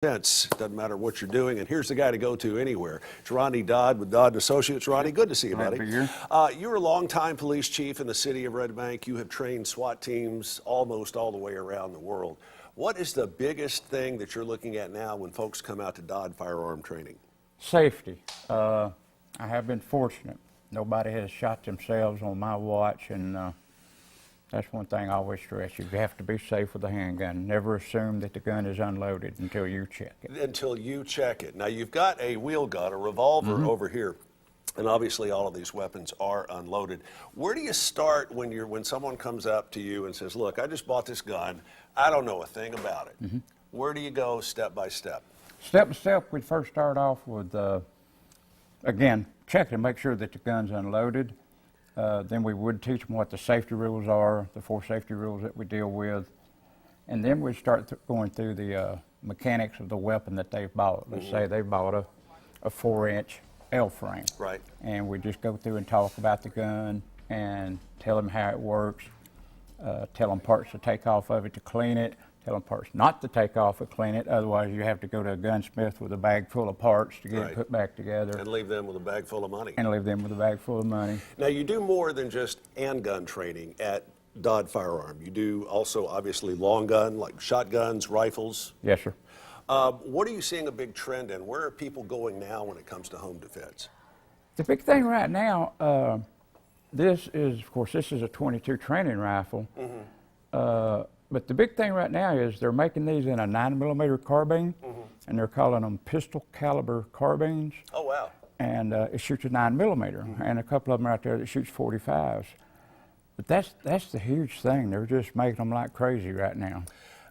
Sense. Doesn't matter what you're doing, and here's the guy to go to anywhere. It's Ronnie Dodd with Dodd Associates. Ronnie, good to see you, buddy. You're a longtime police chief in the city of Red Bank. You have trained SWAT teams almost all the way around the world. What is the biggest thing that you're looking at now when folks come out to Dodd firearm training? Safety. I have been fortunate. Nobody has shot themselves on my watch, and that's one thing I always stress. You have to be safe with a handgun. Never assume that the gun is unloaded until you check it. Until you check it. Now, you've got a wheel gun, a revolver over here, and obviously all of these weapons are unloaded. Where do you start when someone comes up to you and says, look, I just bought this gun. I don't know a thing about it. Where do you go step by step? Step by step, we'd first start off with, again, checking to make sure that the gun's unloaded. Then we would teach them what the safety rules are, the 4 safety rules that we deal with. And then we'd start going through the mechanics of the weapon that they've bought. Let's say they bought a 4-inch L-frame. Right. And we just go through and talk about the gun and tell them how it works, tell them parts to take off of it to clean it, tell them parts not to take off and clean it. Otherwise, you have to go to a gunsmith with a bag full of parts to get it put back together. And leave them with a bag full of money. And leave them with a bag full of money. Now, you do more than just handgun training at Dodd Firearm. You do also, obviously, long gun, like shotguns, rifles. Yes, sir. What are you seeing a big trend in? Where are people going now when it comes to home defense? The big thing right now, this is a .22 training rifle. But the big thing right now is they're making these in a 9mm carbine, and they're calling them pistol caliber carbines. Oh, wow. And it shoots a 9mm, and a couple of them out there that shoots 45s. But that's the huge thing. They're just making them like crazy right now.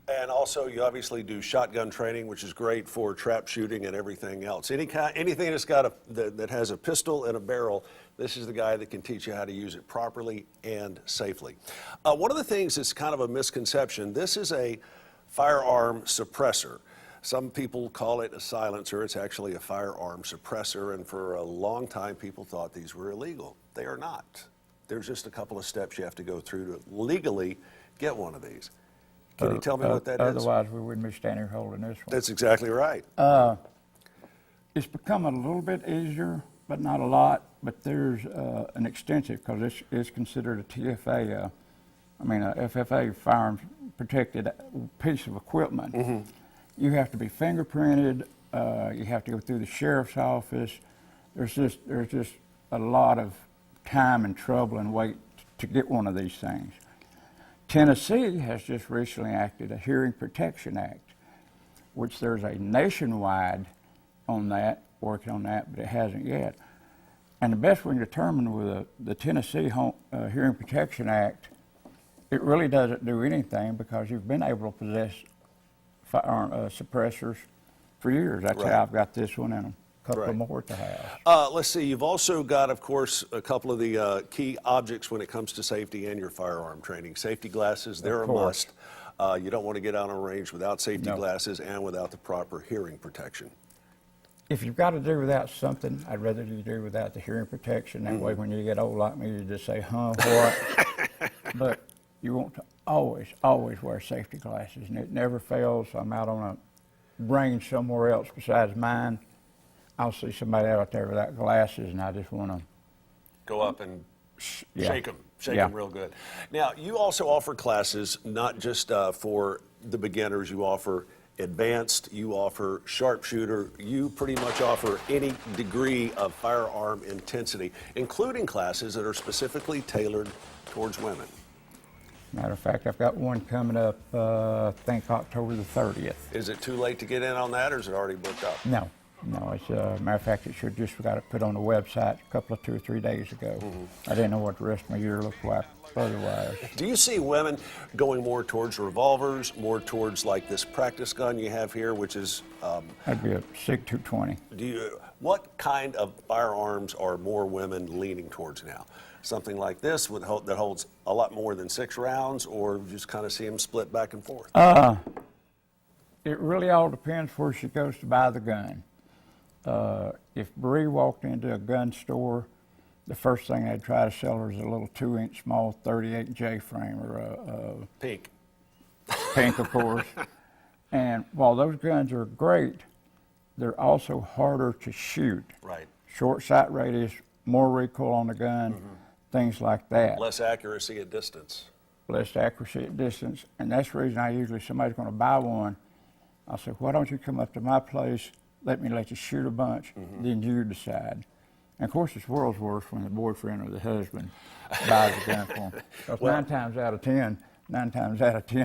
And also, you obviously do shotgun training, which is great for trap shooting and everything else. Anything that's got that has a pistol and a barrel, this is the guy that can teach you how to use it properly and safely. One of the things that's kind of a misconception, this is a firearm suppressor. Some people call it a silencer. It's actually a firearm suppressor, and for a long time, people thought these were illegal. They are not. There's just a couple of steps you have to go through to legally get one of these. Can you tell me what that is? Otherwise, we wouldn't be standing here holding this one. That's exactly right. It's become a little bit easier, but not a lot. But there's an extensive, because this is considered a TFA, a FFA firearms protected piece of equipment. You have to be fingerprinted. You have to go through the sheriff's office. There's just a lot of time and trouble and wait to get one of these things. Tennessee has just recently enacted a Hearing Protection Act, which there's a nationwide on that, working on that, but it hasn't yet. And the best we can determine with the Tennessee Hearing Protection Act, it really doesn't do anything because you've been able to possess firearm suppressors for years. That's how I've got this one and a couple of more at the house. Let's see, you've also got, of course, a couple of the key objects when it comes to safety and your firearm training. Safety glasses, they're a must. You don't want to get out on a range without safety glasses and without the proper hearing protection. If you've got to do without something, I'd rather you do without the hearing protection. That way when you get old like me, you just say, huh, what? But you want to always wear safety glasses, and it never fails. I'm out on a range somewhere else besides mine. I'll see somebody out there without glasses, and I just want to go up and shake them real good. Now, you also offer classes not just for the beginners. You offer advanced, you offer sharpshooter, you pretty much offer any degree of firearm intensity, including classes that are specifically tailored towards women. Matter of fact, I've got one coming up, I think October the 30th. Is it too late to get in on that, or is it already booked up? No, it's matter of fact, we got it put on the website a couple of 2 or 3 days ago. I didn't know what the rest of my year looked like otherwise. Do you see women going more towards revolvers, more towards like this practice gun you have here, which is... That'd be a SIG 220. What kind of firearms are more women leaning towards now? Something like this that holds a lot more than 6 rounds, or just kind of see them split back and forth? It really all depends where she goes to buy the gun. If Bree walked into a gun store, the first thing I'd try to sell her is a little 2-inch small 38 J frame or a pink, of course. And while those guns are great, they're also harder to shoot. Right. Short sight radius, more recoil on the gun, things like that. Less accuracy at distance. Less accuracy at distance. And that's the reason I usually, somebody's going to buy one, I'll say, why don't you come up to my place, let you shoot a bunch, then you decide. And of course, it's world's worst when the boyfriend or the husband buys a gun for them. Because Well- 9 times out of 10,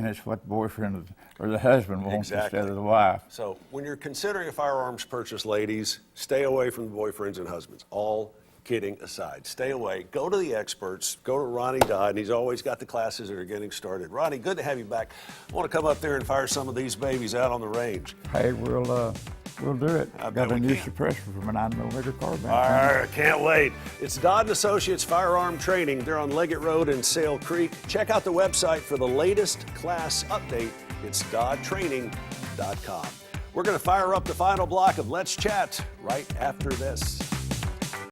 it's what the boyfriend or the husband wants Exactly. instead of the wife. So when you're considering a firearms purchase, ladies, stay away from the boyfriends and husbands. All kidding aside, stay away. Go to the experts. Go to Ronnie Dodd, and he's always got the classes that are getting started. Ronnie, good to have you back. I want to come up there and fire some of these babies out on the range. Hey, we'll do it. I bet Got a we new can. suppressor from a 9mm carbine. All right, can't wait. It's Dodd Associates Firearm Training. They're on Leggett Road in Sale Creek. Check out the website for the latest class update. It's doddtraining.com. We're going to fire up the final block of Let's Chat right after this.